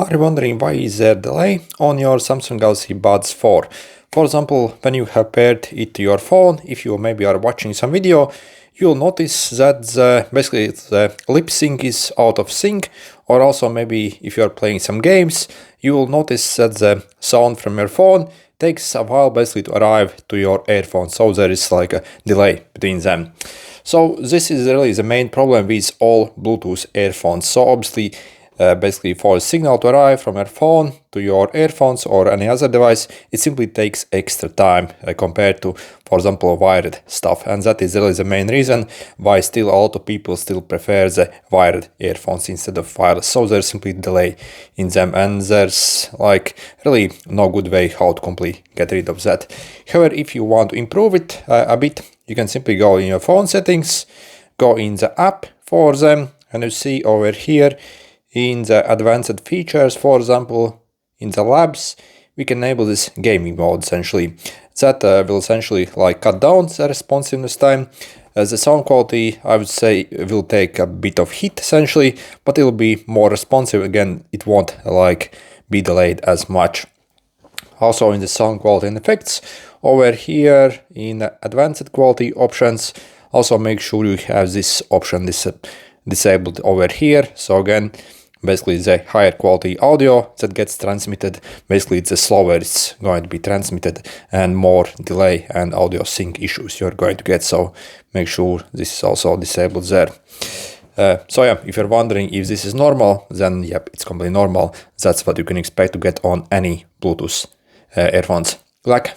Are you wondering why is there delay on your Samsung Galaxy Buds 4? For example, when you have paired it to your phone, if you maybe are watching some video, you'll notice that basically the lip sync is out of sync, or also maybe if you are playing some games, you will notice that the sound from your phone takes a while basically to arrive to your earphones, so there is like a delay between them. So this is really the main problem with all Bluetooth earphones. So obviously basically for a signal to arrive from your phone to your earphones or any other device, it simply takes extra time compared to, for example, wired stuff. And that is really the main reason why still a lot of people still prefer the wired earphones instead of wireless. So there's simply delay in them, and there's like really no good way how to completely get rid of that. However, if you want to improve it a bit, you can simply go in your phone settings, go in the app for them, and you see over here in the advanced features, for example, in the labs, we can enable this gaming mode essentially. That will essentially like cut down the responsiveness time. The sound quality, I would say, will take a bit of hit essentially, but it will be more responsive. Again, it won't like be delayed as much. Also in the sound quality and effects, over here in advanced quality options, also make sure you have this option disabled over here. So again, basically the higher quality audio that gets transmitted, basically the slower it's going to be transmitted and more delay and audio sync issues you're going to get. So make sure this is also disabled there. So yeah, if you're wondering if this is normal, then yep, it's completely normal. That's what you can expect to get on any Bluetooth earphones. Good luck.